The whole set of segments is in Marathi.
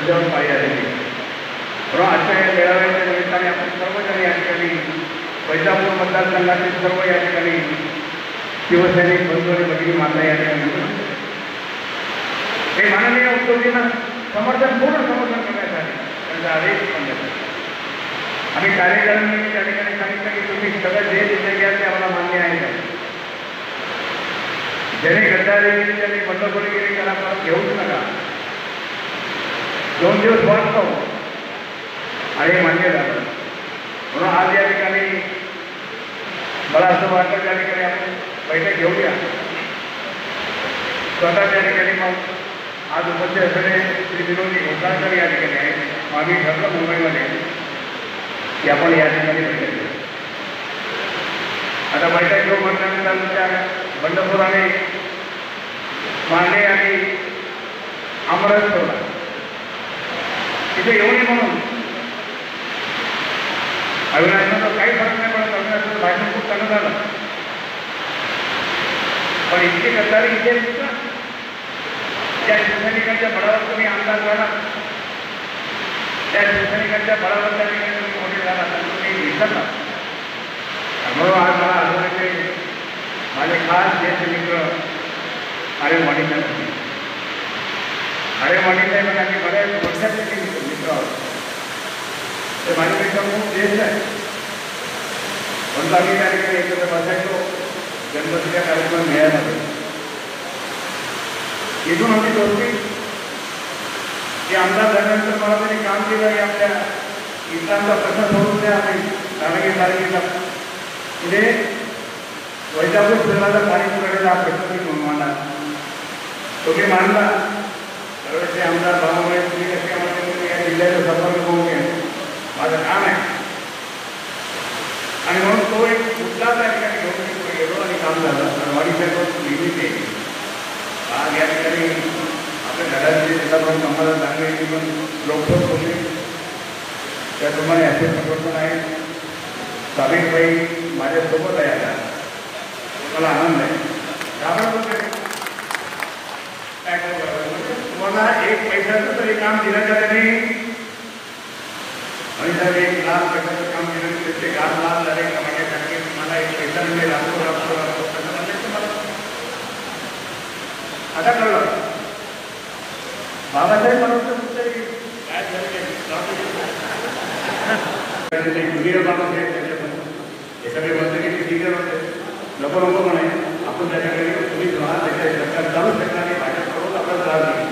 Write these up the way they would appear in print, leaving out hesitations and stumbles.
रस्त्यावर पाळी आलेली. म्हणून आजच्या या मेळाव्याच्या निमित्ताने आपण सर्वजण या ठिकाणी वैजापूर मतदारसंघातील सर्व या ठिकाणी शिवसैनिक बंधू आणि भगिनी माता या ठिकाणी हे माननीय उद्धवजींना पूर्ण समर्थन करण्यासाठी त्यांचा आदेश पण देतो. आम्ही कार्यकर्त्यांनी त्या ठिकाणी सांगितलं की तुम्ही सगळं जे निर्णय घ्या ते आम्हाला मान्य आहे का. ज्याने गद्दारी केली त्यांनी बंडखोरी केली त्याला परत घेऊच नका. 2 दिवस वाट पाहू आणि मान्य झालं. म्हणून आज या ठिकाणी मला असं वाटतं त्या ठिकाणी आपण बैठक घेऊया. स्वतः त्या ठिकाणी मग आज उपस्थित असलेले श्री विनोदी घोसाळकर या ठिकाणी आहेत. आम्ही ठरलं मुंबईमध्ये की आपण या ठिकाणी बैठक घेऊ. आता बैठक घेऊ म्हटल्यानंतर त्या बंडखोराने मांडे आणि आमरस ठेवला तिथे येऊ नये म्हणून. अविनाशनं काही फरक नाही पडत. अविनाशचं भाषण खूप चांगलं झालं पण इतकी गद्दारी इथे दिसतं. त्या शिवसैनिकांच्या बळावर तुम्ही आमदार झाला, त्या शिवसैनिकांच्या बळावर त्या ठिकाणी तुम्ही मोठे झाला तर तुम्ही विसरला. म्हणून आज मला आठवण येते माझे खास ज्येष्ठ मित्र आर्य माडिक साहेब आम्ही बऱ्याच वर्षाचे मित्र आहोत. ते माझ्यापेक्षा खूप ज्येष्ठ आहे म्हणून आम्ही त्या ठिकाणी एकत्र बसायचो गणपतीच्या कार्यक्रम मेळ्यामध्ये. इथून आम्ही दोस्ती की आमदार झाल्यानंतर मला त्यांनी काम केलं की आपल्या इतरांचा प्रश्न सोडून द्या. आम्ही तारखेला पुढे वैजापूर शहराला पाणी पुरवठ्याचा हा प्रश्न मी मांडला. तो मी मांडला त्यावेळेस ते आमदार बाबामुळे तुम्ही कसे आम्हाला या जिल्ह्याचा संपर्क होऊन घ्या माझं काम आहे आणि म्हणून तो एक मुद्दा त्या ठिकाणी घेऊन गेलो आणि काम झालं. वाडीसाहेब नेहमीच आहे आज या ठिकाणी आपल्या घराचे त्याला पण आम्हाला चांगले पण लोकसभा होते त्याप्रमाणे असे संघटन आहे. साबिकबाई माझ्यासोबत आहे. आता मला आनंद आहे. काय तुम्हाला एक पैशाचं तरी काम दिलं का त्यांनी आणि जर 1 लाख पैशाचं काम केलं त्याचे 8 लाख झाले कमाण्यासाठी मला 1 पैसा म्हणजे राखो मला आता कळलं. बाबासाहेब म्हणून काय जुनियर बाबासाहेब त्याच्यामध्ये हे सगळे मंत्री टीचर होते. नको नको म्हणे आपण त्याच्याकडे तुम्ही त्याच्या सरकार चालू शकणार नाही. भाजप करून आपला त्रास देईल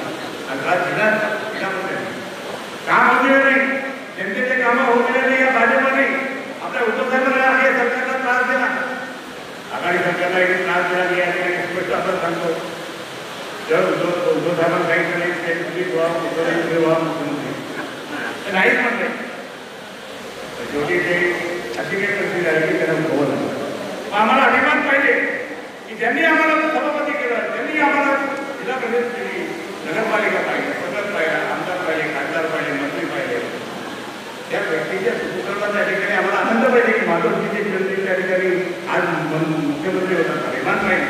आणि त्रास घेणार काम होऊ नाही. जनतेचे कामं होऊ दिले नाही या भाजपने आपल्या उद्धव साहेबांना या सरकारला त्रास दिला. आघाडी सरकारला एक त्रास दिला मी या ठिकाणी स्पष्ट आपण सांगतो. जर उद्धव साहेबांना सांगितलं नाही ते तुम्ही व्हा मुख्यमंत्री नाहीच म्हणले. शेवटी ते अशी काही परिस्थिती झाली की त्यांना होत आम्हाला अभिमान पाहिजे की ज्यांनी आम्हाला सभापती केलं त्यांनी आम्हाला जिल्हा परिषद केली, नगरपालिका पाहिजे, सरकार पाहिजे, आमदार पाहिजे, खासदार पाहिजे, मंत्री पाहिजे. त्या व्यक्तीच्या सुपुत्राला त्या ठिकाणी आम्हाला आनंद पाहिजे की माधवजीचे जनते त्या ठिकाणी आज मुख्यमंत्री होतात. अभिमान पाहिजे.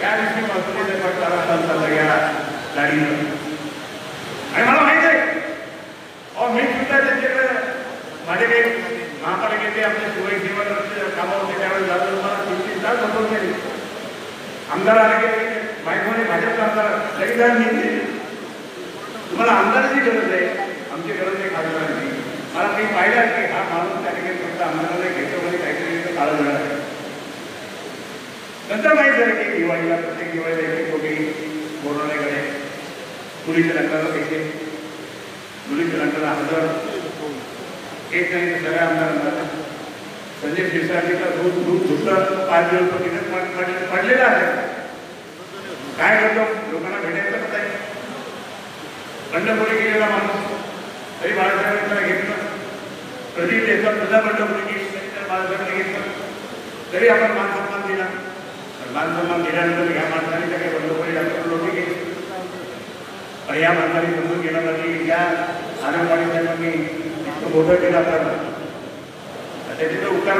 त्या दिवशी माधवजी तारा चालला या गाडीनं आणि मला माहित आहे मी सुद्धा त्यांच्याकडे माझे काही महापालिकेचे आपले शिवाई सेवा कामं होते त्यावेळेस झालं मला 3-3 तास बसवून गेले. आमदार आले की बायकोने भाजपचा आमदार लगेच तुम्हाला आमदाराची गरज आहे आमची गरज आहे खासदारांची. मला काही पाहिलं की हा माणूस त्या ठिकाणी फक्त आमदाराला घेतो म्हणजे काहीतरी काळं झालं आहे. नंतर माहीत झालं की दिवाळीला प्रत्येक दिवाळीला एक दोघे कोरोनाकडे मुलीच्या लग्नाला पैसे मुलीच्या लग्नाला 1000 एक नाही तर सगळ्या आमदारांना संजय शिरसाटीचा दूध धुतलं 5 दिवस तिथे पडलेला आहे. काय करतो लोकांना भेटायचं कसं आहे. बंडखोरी केलेला माणूस तरी बाळासाहेबांना घेतलं. प्रदीप देशपांडे सुद्धा बंडखोरी केली तरी त्या बाळासाहेबांना घेतलं तरी आपण मानसन्मान दिला. मानसन्मान दिल्यानंतर ह्या माणसाने त्या काही बंडखोरी जास्त लोक केली पण या माणसाने समजून गेला पाहिजे की या आनंदवाडी साहेबांनी इतकं मोठं केलं आपल्याला त्याचे तो उपकार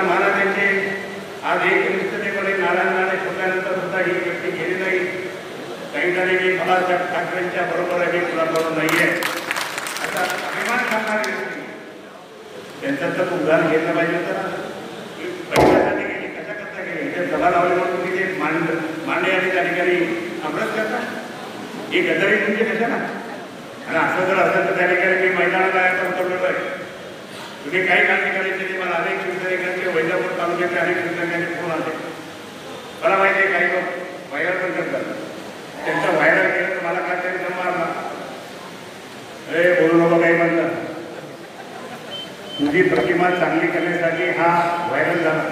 माना त्यांचे. आज एक निष्ठतेपणे नारायण राणे फुटल्यानंतर सुद्धा ही व्यक्ती गेली नाही. काही जणांनी बाळासाहेब ठाकरेंच्या बरोबर आहे कुणाबरोबर नाही आहे आता अभिमान करणारे व्यक्ती त्यांचं तर उदाहरण घेतलं पाहिजे होतं ना की पैशासाठी गेली कशा करता गेली ते सभा लावले म्हणून तुम्ही ते मांडे आणि त्या ठिकाणी अभ्यास करता ही गद्दारी तुमची कशा ना आणि असं जर असेल तर त्या ठिकाणी मी मैदानाला यायचा उतरलेलो आहे तुम्ही काही काळजी करायची नाही मला अनेक शिवसैनिकांचे वैजापूर तालुक्याचे अनेक शिवसैनिकांचे फोन आले मला माहिती आहे काही लोक व्हायरल पण करतात त्यांचं व्हायरल केलं तर मला काय त्यांचं मारला अरे बोलू नको काही म्हणतात तुझी प्रतिमा चांगली करण्यासाठी हा व्हायरल झाला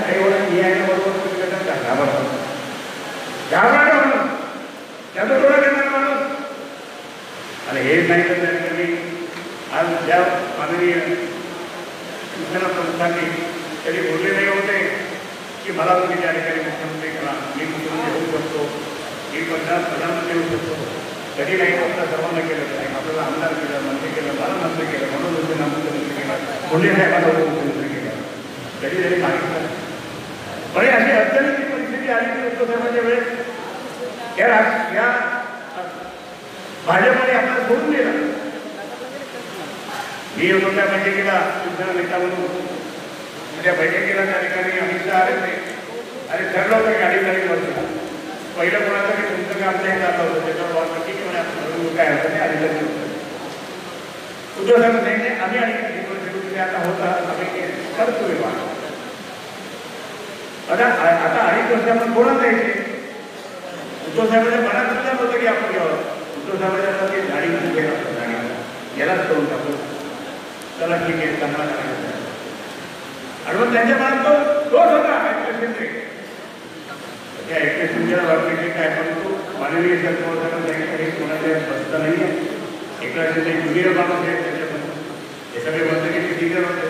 काही ओळख मी आहे बरोबर तुम्ही कसं घाबरतो म्हणून त्याचं डोळा करणार माणूस आणि हे नाही तर त्यांनी आज ज्या माननीय शिवसेना प्रमुखांनी तरी बोलले नाही होते की मला तुम्ही त्या ठिकाणी मुख्यमंत्री करा मी मुख्यमंत्री होऊ शकतो मी प्रधानमंत्री होऊ शकतो तरी नाही आपल्या सर्वांना केलं नाही आपल्याला आमदार केलं मंत्री केलं मला मंत्री केलं म्हणून दुसऱ्यांना मुख्यमंत्री केलं बोलले साहेबांना मुख्यमंत्री केलं तरी तरी मागितलं पण अशी अडचणीची परिस्थिती आली की उद्धव साहेबांच्या वेळेस या भाजपने आपल्याला सोडून दिलं मी होतो त्या बैठकीला शिवसेना नेता म्हणून त्या बैठकीला त्या ठिकाणी अमित शहा आले ते अरे ठरलं होतं की अडीच वर्ष पहिलं कोणाचं की तुमचं काम नाही चाललं होतं त्याच्यावर ठीक आहे काय होतं ते अडीच उद्धव साहेब नाही आम्ही अडीच वर्ष आता होता आम्ही करतो विभाग आता अडीच वर्ष आपण कोणाला द्यायचे उद्धव साहेबांच्या मनात सुद्धा होतं की आपण घ्यावं उद्धव साहेबांच्या की झाडी घेणार झाडी यालाच करून टाकू चला ठीक आहे चांगला करायचा आणि मग त्यांच्या मनात तो होता त्या एकटे तुमच्या बाबतीत काय म्हणतो माननीय सरकारकडे कोणाच्या बसत नाही आहे एकाचे ते ज्युनियर माणूस आहे त्याच्यामध्ये हे सगळे म्हणतो की ते टीचर होते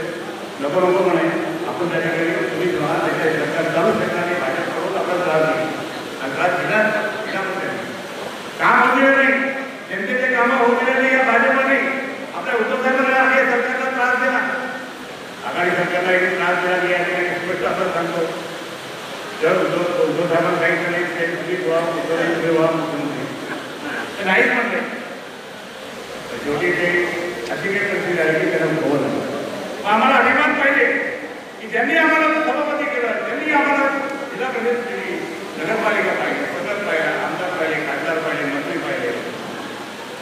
नको नको म्हणे आपण त्याच्याकडे तुम्ही त्याच्या सरकार चालू शकणार नाही भाजपकडून आपला त्रास नाही आणि त्रास घेणार काम होऊ नाही जनतेचे कामं होऊ दिले नाही या भाजपने आपल्या उद्धव साहेबांना आणि सरकारला त्रास दिला आघाडी सरकारला एक त्रास दिला नाही आणि स्पष्ट आपण सांगतो जर उद्धव साहेबांना काही नाही मुख्यमंत्री मुख्यमंत्री नाहीच म्हणते शेवटी ते अशी काही परिस्थिती आहे की त्याला होत आम्हाला अभिमान पाहिजे की ज्यांनी आम्हाला सभापती केलं त्यांनी आम्हाला जिल्हा परिषद केली नगरपालिका पाहिजे पदक पाहिजे आमदार पाहिजे खासदार पाहिजे मंत्री पाहिजे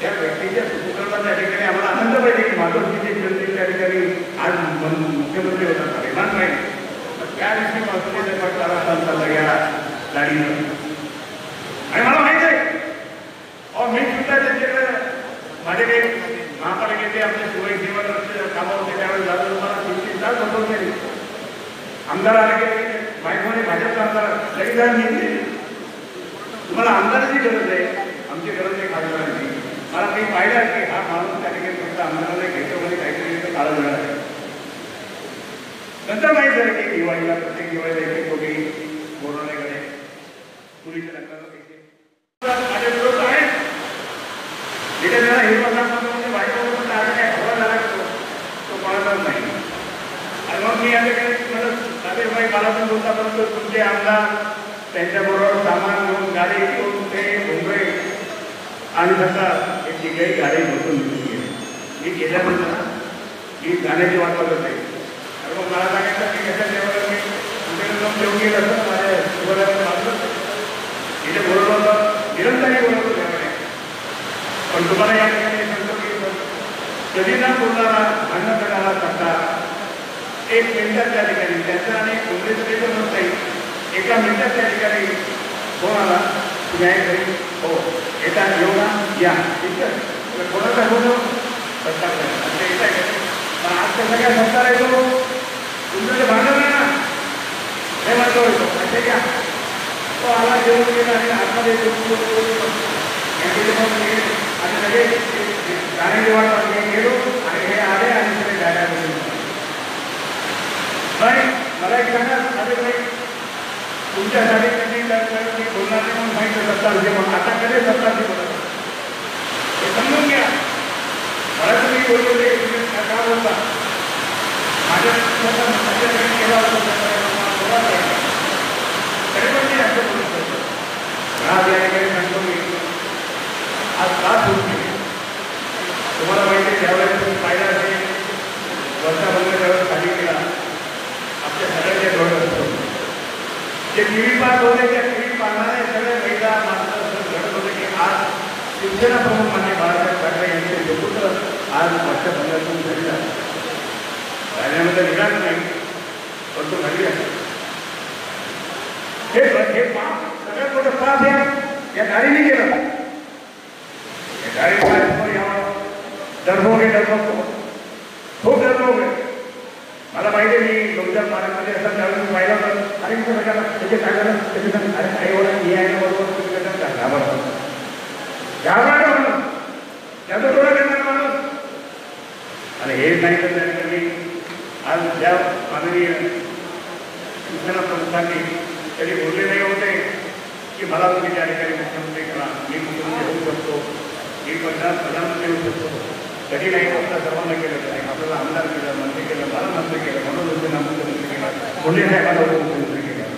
त्या व्यक्तीच्या सुपुत्राला त्या ठिकाणी आम्हाला आनंद पाहिजे की माधवजीचे जनते त्या ठिकाणी आज मुख्यमंत्री होतात अभिमान पाहिजे त्या दिवशी माधवजीचा पटकारा चालला या गाडीवर आणि मला माहित आहे मी सुद्धा त्यांच्याकडे माझे काही महापालिकेचे आपले सुवै सेवा कामं होते त्यावेळेस जातो मला 3-3 तास बसवून गेले आमदार आले की बायकोने भाजपचा आमदार लगेच तुम्हाला आमदाराची गरज आहे आमची गरज आहे खासदारांची मला काही पाहिलं की हा माणूस त्या ठिकाणी फक्त आमदाराला घेतो म्हणजे काहीतरी काळं वेळ आहे नंतर माहीत झालं की दिवाळीला प्रत्येक दिवाळीला एक दोघे कोरोनाकडे पुरीच्या लग्नाला माझ्या विरोध आहे जिथे त्याला हिरवा म्हणजे बायकोवर काय हवा झाला तो कोणाचाच नाही आणि मग मी या ठिकाणी मला साधेबाई मला पण बोलता परंतु तुमचे आमदार त्यांच्याबरोबर सामान घेऊन गाडी घेऊन ते मुंबई आणि समजा एक ठिकाणी गाडी बसून निघून गेली मी गेल्यानंतर मी गाण्याची वाट बघत नाही आणि मग मला सांगितलं की कशा जेव्हा मी तुमच्याकडे जाऊन जेवून गेलं असं माझ्या शिवराला मागलं तिथे बोलवलं होतं निरंतरही बोलवतो त्यामुळे पण तुम्हाला या ठिकाणी सांगतो की कधी ना बोलणारा भांडण करणारा सत्ता एक मिनिटात त्या ठिकाणी त्याचं आणि काँग्रेसचं काही पण होत नाही एका मिनिटात त्या ठिकाणी फोन आला तुम्ही आहे घरी हो येता येऊ ना या ठीक आहे कोणाचा फोन सत्ता येत आहे पण आज कसं काय सत्ता येतो तुमचं जे भांडण आहे ना हे म्हणतो येतो अच्छा घ्या तो आला जेवण गेला आणि आतमध्ये आणि लगेच गाण्याची वाट पाहिजे गेलो आणि हे आले आणि सगळे गाड्या नाही मला एक सांगा साधे नाही तुमच्यासाठी कधी मी बोलणार नाही म्हणून सांगितलं सत्तावीस म्हणून आता कधी 27 बोलत हे समजून घ्या मला तुम्ही बोलले का बोलता माझ्याकडे केला होता तरी पण मी असं बोलत होतो टीव्ही पाहत होते त्या टीव्ही पाहणारे सगळे महिला मात्र घडत होते की आज शिवसेना प्रमुख मान्य बाळासाहेब ठाकरे यांचे नेतृत्व आज मागच्या बंगातून घडले आहे. राज्यामध्ये निघालं नाही परंतु घडले आहे. हे पाप सगळ्यात मोठं पाप या गाडीने केलं. या गाडीने यावं डरभोगे खूप डरभोगे. मला माहिती आहे मी लोकजात पाण्यामध्ये असं त्यावेळेस पाहिलं तर अरे मी सगळ्याला त्याचे सांगायला त्याचे सांग अरे आईवडा मी आहे बरोबर तुम्ही घाबरतो माणूस त्याचा डोळा करणार माणूस. आणि हे नाही तर त्यांनी आज ज्या माननीय शिवसेना प्रमुखांनी कधी बोलले नाही होते की मला तुम्ही त्या ठिकाणी मुख्यमंत्री करा, मी मुख्यमंत्री होऊ शकतो, मी प्रधानमंत्री होऊ शकतो. कधी नाही आपल्या सर्वांना केलं नाही. आपल्याला आमदार केलं, मंत्री केलं, मला मंत्री केलं, म्हणून लोकांना मुख्यमंत्री केलं, बोलले साहेबांना मुख्यमंत्री केलं,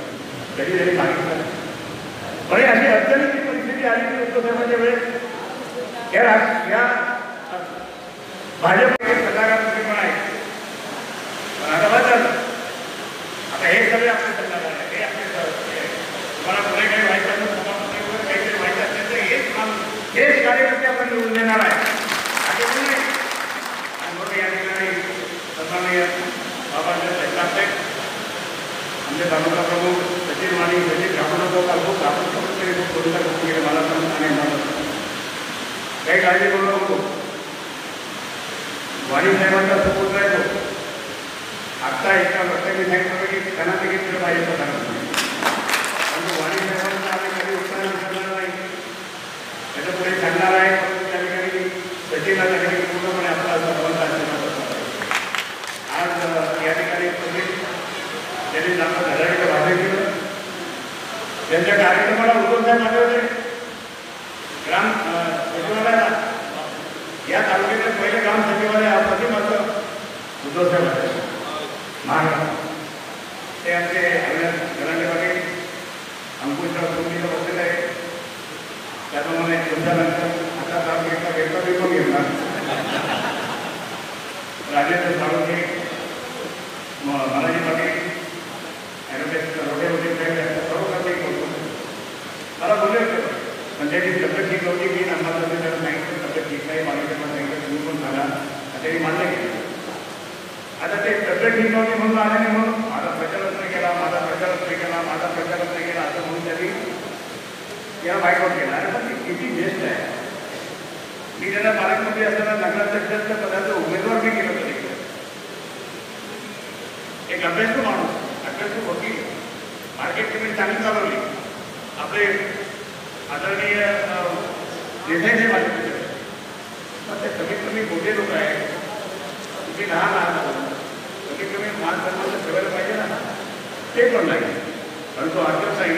कधी तरी मागितलं. पण अशी अडचणीची परिस्थिती आली की उद्धव साहेबांच्या वेळेस या भाजप सल्लागार पण आहे. पण आता बदल आता हे सगळे आपले सल्लागार आहे, हे आपले तुम्हाला पुढे काही व्हायचं असेल, तुम्हाला काहीतरी व्हायचं असेल तर हेच कार्यकर्ते आपण निवडून देणार आहे. या ठिकाणी सन्माननीय बाबासाहेब साहेब आमचे तालुका प्रमुख सचिन वाणी सचिन रामनाथ खूप आपण तरी खूप थोडीसा गोष्टी केल्या मला पण आणि काही काळजी करू नको. वाणी साहेबांचा सपोर्ट आहे तो. आत्ता एका वक्त्यांनी सांगितलं की त्यांना देखील केलं पाहिजे प्रधानमंत्री, परंतु वाणी साहेबांचा आम्ही कधी उत्तर करणार नाही. त्याच्या पुढे सांगणार आहे परंतु त्या ठिकाणी सचिनला त्या ठिकाणी पूर्णपणे आपला सर्वांचा आशीर्वाद असणार. आज या ठिकाणी त्यांनी आपलं घराकडे भाषण केलं. त्यांच्या कार्यक्रमाला उद्धव साहेब आले होते ग्राम सचिवालयाला. या तालुक्याचे पहिले ग्राम सचिवालय अप्रतिम असं उद्धव साहेब आले महाराष्ट्र. ते आमचे घरांडेवाले अंकुशराव सोनीला बसलेले आहे. त्याप्रमाणे तुमच्यानंतर आता तालुक्याचा वेतन पण घेतला राजेंद्र साळुंखे, महाराजी पाटील, ॲडव्होकेट रोडे वगैरे सर्व काही बोलतो. मला बोलले होते पण त्याची तब्येत ठीक होती की आम्हाला त्याला सांगितलं तब्येत ठीक नाही, मालिकेला सांगितलं तुम्ही पण सांगा त्यांनी मान्य केलं. आता ते तब्येत ठीक नव्हती म्हणून आले नाही म्हणून माझा प्रचारच नाही केला, माझा प्रचारच नाही केला, माझा प्रचारच नाही केला असं म्हणून त्यांनी याला बायकआउट केला. अरे पण किती बेस्ट आहे. मी त्यांना पालकमंत्री असताना नगराध्यक्षाच्या पदाचं उमेदवार मी केलं होतं. एक अभ्यासू माणूस, अभ्यासू होती, मार्केट कमिटी चांगली चालवली. आपले आदरणीय देसाई साहेब आले पण ते कमीत कमी मोठे लोक आहेत, तुम्ही लहान आहात, कमीत कमी मान सन्मान ठेवायला पाहिजे ना. ते पण नाही. परंतु आजच नाही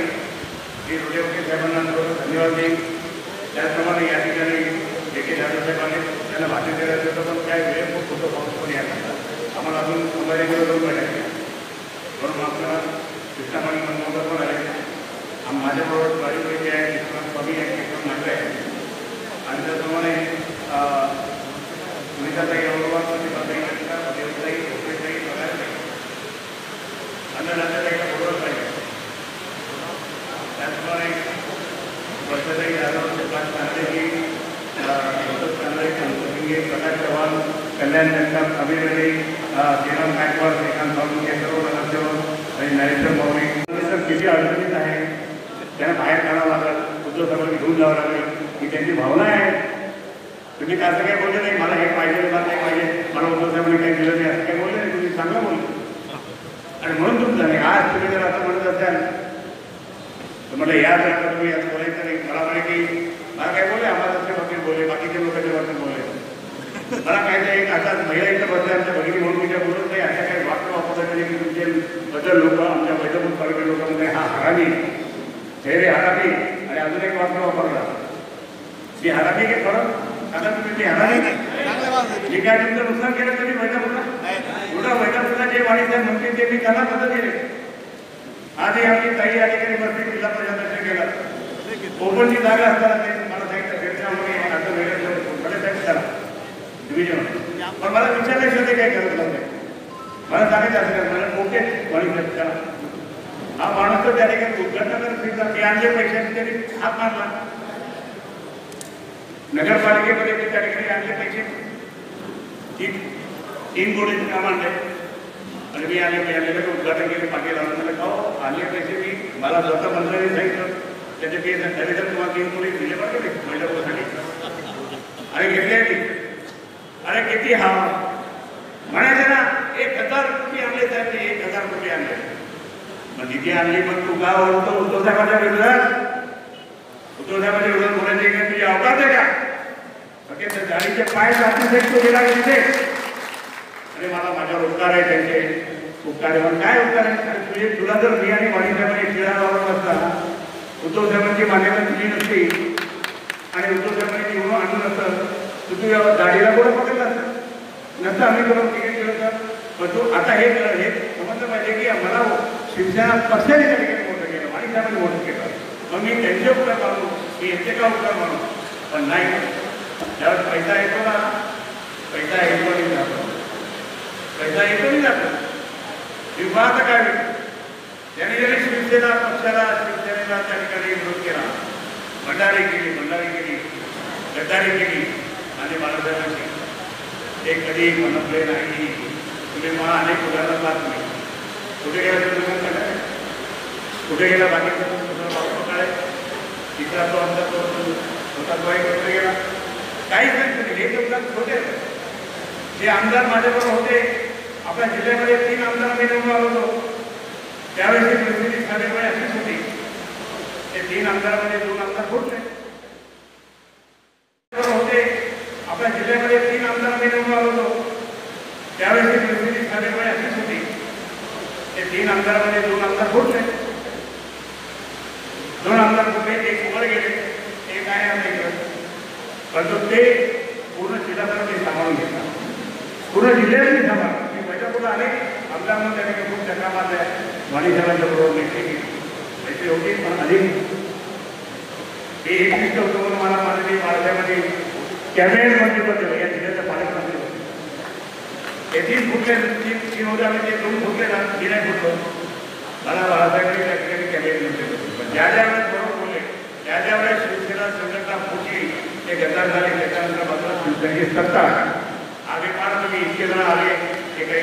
मी रोडे वकील साहेबांना धन्यवाद देईन. त्याचप्रमाणे या ठिकाणी जे के जाधव साहेब आले त्यांना भाषण करायचं होतं पण काय वेळ खूप होतो, पाऊस पण यायला आम्हाला अजून मुंबईला दोन महिने म्हणून आपल्याला कृष्णापाणी मनमोहन पण आले. माझ्याबरोबर बारीपैकी आहे, कृष्ण कमी आहे, कृष्ण नागरे आहे आणि त्याप्रमाणे सुनीताताई औरवाद प्रतिभाताई देवताई भोपेताई बघायला अन्य नात्याताईला बरोबर पाहिजे. त्याचप्रमाणे वर्षाताई जाधव प्रकाश कांदेजी प्रकाश चव्हाण, कल्याण जगताप, अमीर अली, श्रीराम गायकवाड, श्रीकांत साळुंखे, सर्व नगरसेवक आणि नरेंद्र मोरे किती अडचणीत आहे. त्यांना बाहेर काढावं लागेल, उद्धव साहेबांनी घेऊन जावं लागेल ही त्यांची भावना आहे. तुम्ही असं काही बोलले नाही मला हे पाहिजे, मला नाही पाहिजे, मला उद्धव साहेबांनी काही दिलं नाही असं काही बोलले नाही. तुम्ही चांगलं बोलले आणि म्हणून तुमचं नाही. आज तुम्ही जर असं म्हणत असाल तर म्हटलं या जर तुम्ही असं बोलायचं नाही. मला म्हणे की मला काय बोलले, आम्हाला दुसऱ्या बाबतीत बोलले, बाकीच्या लोकांच्या बाबतीत बोलले. मला काय ते एक आता महिला इथं बसल्या आमच्या भगिनी म्हणून मी काय बोलत नाही. अशा काही वाक्य वापरत नाही की तुमचे बद्दल लोक आमच्या वैद्यपूर तालुक्यात लोकांमध्ये हा हरामी, चेहरे हरामी आणि अजून एक वाक्य वापरला मी हरामी की खरं. आता तुम्ही ते हरामी नाही, मी काय तुमचं नुकसान केलं तरी वैद्यपूरला एवढं वैद्यपूरला जे वाणीसाहेब म्हणतील ते मी त्यांना मदत केले. आधी आमची ताई या ठिकाणी बसली, जिल्हा परिषद केला ओपनची जागा असताना ते मला सांगितलं त्याच्यामुळे आता वेगळं झाला डिव्हिजन. पण मला विचारल्याशिवाय ते काही करत नव्हते. मला सांगायचं असं मला मोठे वाणीसाहेब करा हा माणूस तर त्या ठिकाणी उद्घाटन मी आणले पैशाने त्यांनी हात मारला. नगरपालिकेमध्ये मी त्या ठिकाणी आणले पैसे 3 कोटीचे काम आणले आणि मी आले उद्घाटन केले पाटील आनंद का आणले पैसे मी मला स्वतः मंत्र्यांनी सांगितलं त्याचे ते तरी तर तुम्हाला 3 कोटी दिले पाहिजे महिलांसाठी आणि घेतले अरे किती हा म्हणायचं ना 1000 कोटी आणले साहेब 1000 कोटी आणले मग निधी आणली पण तू का बोलतो उद्धव साहेबांच्या विरोधात बोलायचे का तुझी अवकाश आहे का फक्त गाडीचे पाय जातीसाठी तो गेला तिथे अरे मला माझ्यावर उपकार आहे त्यांचे उपकार आहे पण काय उपकार आहे तुला जर मी आणि वाणीसाहेबांनी शिळा लावत नसता उद्धव साहेबांची मान्यता दिली नसती आणि उद्धव साहेबांनी निवडून आणलं नसतं तू गाडीला कोण पकडलं असतं नसतं आम्ही करून तिकीट केलं तर पण तू आता हे समजलं पाहिजे की आम्हाला शिवसेना पक्षाने त्या ठिकाणी मोठं केलं वाणीसाहेबांनी मोठं केलं मग मी त्यांचे उपकार मानू मी यांचे का उपकार मानू पण नाही ज्यावेळेस पैसा येतो ना पैसा येतो नाही जातो पैसा येतो नाही जातो विवाहाचा काय त्याने जरी शिवसेना पक्षाला शिवसेनेला त्या ठिकाणी विरोध केला भंडारी केली गद्दारी केली आणि बाळासाहेबांची ते कधी म्हणले नाही तुम्ही मला अनेक उदाहरणं पाहत नाही कुठे गेला तर कुठे गेला बाकीचा काय तिसरा तो आमचा तो होता तो कुठे गेला काहीच नाही हे लोक छोटे जे आमदार माझ्याबरोबर होते आपल्या जिल्ह्यामध्ये 3 आमदार मी निवडून आलो होतो त्यावेळेस परिस्थिती साधेपणे अशीच होती ते 3 आमदारामध्ये 2 आमदार फुटले होते आपल्या जिल्ह्यामध्ये 3 आमदार मी निवडून आलो होतो त्यावेळेस परिस्थिती साधेपणे अशीच होती ते 3 आमदारामध्ये 2 आमदार फुटले 2 आमदार फुटले एक वर गेले एक आहे आमच्या परंतु ते पूर्ण जिल्ह्यात ते सांभाळून घेतात पूर्ण जिल्ह्यातही सांभाळ मी पहिल्यापूर्वी अनेक आमदारांना त्याने खूप चक्रा मारल्या वाणीसाहेबांच्या बरोबर भेटली पैसे होते पण अधिक ते एक लिस्ट होतं म्हणून मला माझे बाळासाहेबांनी कॅबिनेट मंत्री होते या जिल्ह्याचा पालकमंत्री होते ते 3 फुटले 3 होते आम्ही ते 2 फुटले ना 3 फुटलो मला बाळासाहेबांनी त्या ठिकाणी कॅबिनेट मंत्री होते पण ज्या ज्या वेळेस बरोबर बोलले त्या ज्या वेळेस शिवसेना संघटना फुटली ते गद्दार झाले त्याच्यानंतर मात्र शिवसेनेची सत्ता आम्ही पार तुम्ही इतके जण आले ते काही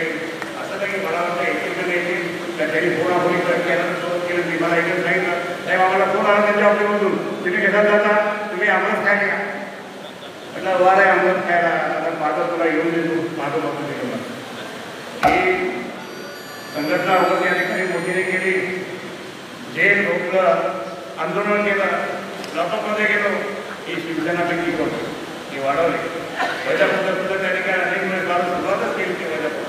असं काही मला वाटतं एक जण येतील त्या त्यांनी फोनाफोनी केलं मी मला एकच सांगितलं साहेब आम्हाला फोन आला त्यांच्या ऑफिसमधून तुम्ही कशाला जाता तुम्ही आम्हालाच खायला का म्हटलं वार आहे आम्हालाच खायला आता माझं तुला येऊन देतो माझं बघून देतो ही संघटना वगैरे या ठिकाणी मोठीने केली जेल रोखलं आंदोलन केलं लॉकअपमध्ये गेलो ही शिवसेनापैकी करतो हे वाढवले वैजापूरला सुद्धा त्या ठिकाणी अनेक वेळेस मला सुरुवातच केली होती वैजापूर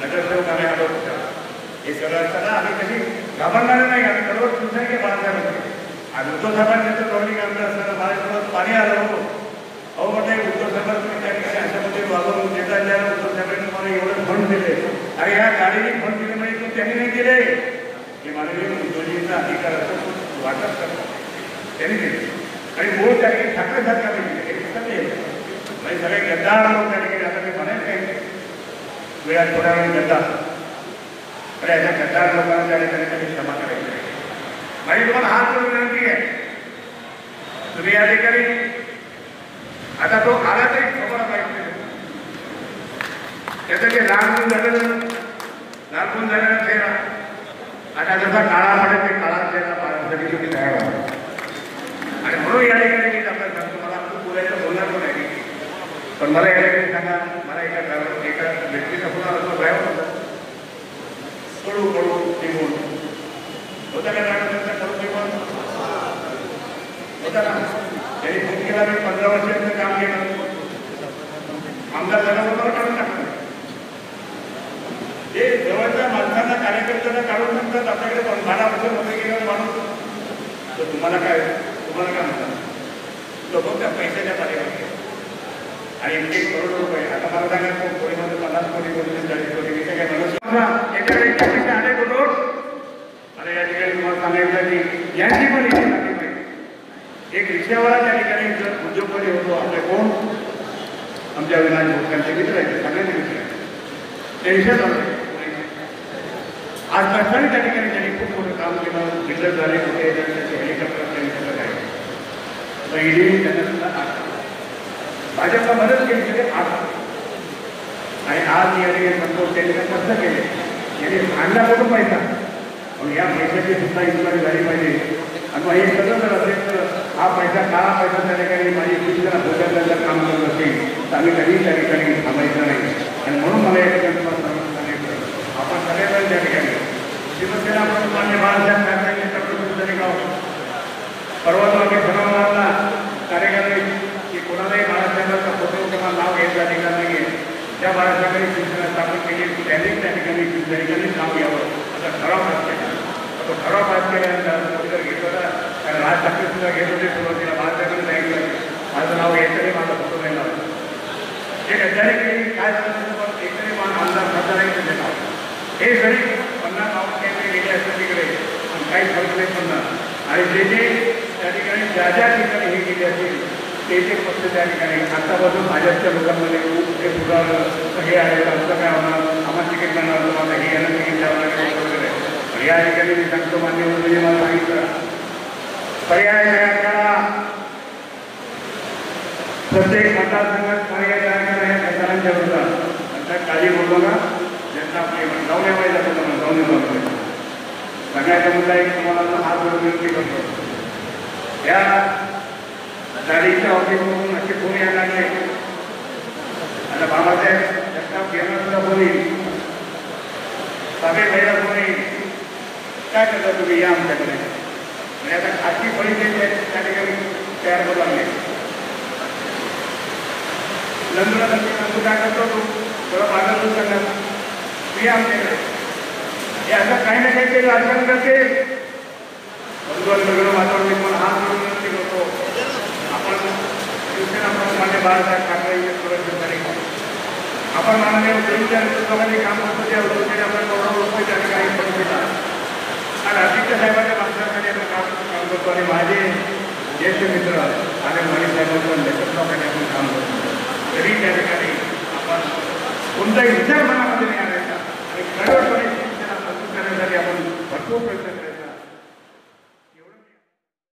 नगरसेवक आम्ही आलो होतो हे सगळं असताना आम्ही कधी घाबरणारे नाही आम्ही सर्व शिवसैनिक बाळासाहेबांचे आणि उद्धव साहेबांचं ट्रॉलिंग आणलं असताना माझ्यासोबत पाणी आलं होतो अहो म्हटलं उद्धव साहेबांना तुम्ही त्या ठिकाणी अशामध्ये वागवून देता ज्याला उद्धव साहेबांनी मला एवढं फंड दिले अरे ह्या गाडीने फंड दिले म्हणजे तू त्यांनी नाही दिले हे माननीय उद्धवजींचा अधिकार असतो वाटप करतो त्यांनी दिले आणि मूळ त्या ठिकाणी ठाकरे सरकारने दिले हे दिसत नाही म्हणजे सगळे गद्दार लोक त्या ठिकाणी आता मी म्हणायचं काय वेळात थोड्या वेळ गद्दार अरे याच्या गद्दार लोकांना त्या ठिकाणी कधी क्षमा करायची माझी तुम्हाला हात करून विनंती आहे तुम्ही या ठिकाणी आता तो आला तरी खबर पाहिजे त्याचं जे लालगुण झालेला चेहरा आता जसा काळा पडेल ते काळा चेहरा पाहण्यासाठी तुम्ही तयार व्हा आणि म्हणून या ठिकाणी मी आपल्याला सांगतो मला खूप बोलायचं बोलणार पण आहे पण मला या ठिकाणी सांगा मला एका व्यक्तीचा फोन आला तो ड्रायव्हर होता कडू निघून होता का त्यांचा कडू निघून होता ना त्यांनी फोन केला मी 15 वर्षाचं काम केलं आमदार झाल्याबरोबर काढून टाकलं हे जवळच्या माणसांना कार्यकर्त्यांना काढून टाकतात आपल्याकडे 12 वर्ष मध्ये गेलेला माणूस तर तुम्हाला काय म्हणतात तो फक्त पैशाच्या पाठीमागे आणि 1 करोड रुपये आता मला सांगा कोणीमध्ये 50 कोटी 40 कोटी मी काय म्हणून याच्याकडे पैसे आले करोड आणि या ठिकाणी तुम्हाला सांगायचं की यांची पण इच्छा नाही एक रिक्षावाला त्या ठिकाणी उद्योगपती होतो आपले कोण आमच्या विनायक भोसलेंचे मित्र आहेत सगळ्यांचे मित्र आहेत ते रिक्षा चालू आज प्रशासनाने त्या ठिकाणी त्यांनी खूप मोठं काम केलं, बिल्डर झाले कुठे त्याचे हेलिकॉप्टर त्यांनी सगळं आहे. तर ईडीने त्यांना सुद्धा भाजपला मदत केली गेले आज. आणि आज याने म्हणतो त्यांनी कसं केले, याने आणला कुठं पैसा, पण या पैशाची सुद्धा इन्क्वायरी झाली पाहिजे. आणि मग हे सगळं जर असेल तर हा पैसा काळा पैसा त्या ठिकाणी माझी शिक्षण भोजन जर काम करत असेल तर आम्ही कधीही त्या ठिकाणी थांबायचं नाही. आणि म्हणून मला या ठिकाणी आपण सगळेजण त्या ठिकाणी शिवसेना आपण मान्य बाळासाहेब ठाकरेंनी सर्व गाव पर्वतवादी ठरवणारा कार्यकर्ते की कोणालाही बाळासाहेबांचा फोटो किंवा नाव घ्यायचा अधिकार नाही आहे. त्या बाळासाहेबांनी शिवसेना स्थापन केली त्यांनी त्या ठिकाणी शिवसैनिकांनी नाव घ्यावं असा ठराव पास केला. तो ठराव पास केल्यानंतर जर घेत होता कारण राज ठाकरे सुद्धा घेत होते सुरुवातीला बाळासाहेबांनी सांगितलं माझं नाव घ्यायचं नाही, माझा फोटो नाही लावला. हे गद्दारी केली काय झालं एकतरी मान आमदार खासदार आहे त्याचे नाव हे जरी 50 नाव केले गेले असं तिकडे पण काही फरक नाही पडणार. आणि जे जे त्या ठिकाणी ज्या ज्या ठिकाणी हे गेले असतील ते जे पक्ष त्या ठिकाणी आतापासून भाजपच्या लोकांमध्ये हे सुद्धा हे आहे असं काय होणार आम्हाला तिकीट मिळणार तुम्हाला हे यांना तिकीट द्यावं लागेल वगैरे. पण या ठिकाणी मी सांगतो मान्य म्हणजे मला सांगितलं पर्याय तयार करा, प्रत्येक मतदारसंघात पर्याय तयार करा या सरकारांच्या विरोधात. नंतर काही बोललो ना ज्यांना आपले जाऊन यावायला जाऊन येतो सगळ्याचा मुद्दा एक तुम्हाला हात जोडून विनंती करतो. या गाडीच्या ऑफिसमधून असे फोन यायला लागले आता बाबासाहेब जगताप घेणार सुद्धा फोन येईल, साबे भाईला फोन येईल, काय करता तुम्ही या आमच्याकडे. म्हणजे आता खाजगी फळी त्या ठिकाणी तयार करू लागले. नंदूला नंदू काय करतो तू थोडं मार्गदर्शन करणार तुम्ही आमच्याकडे हे असं काही ना काहीतरी राजकारण करते. वेगळं वातावरण पण हा विनंती करतो आपण शिवसेना मान्य बाळासाहेब ठाकरे यांच्या आपण माननीय उद्योजकांच्या नेतृत्वाखाली काम करतो त्या उद्योजकांनी आपण करोडो रुपये त्या ठिकाणी खर्च केला आणि अध्यक्ष साहेबांच्या माध्यमाखाली आपण काम करतो. आणि माझे ज्येष्ठ मित्र आणि माने साहेबांच्या नेतृत्वाखाली आपण काम करतो. तरी त्या ठिकाणी आपण कोणताही विचार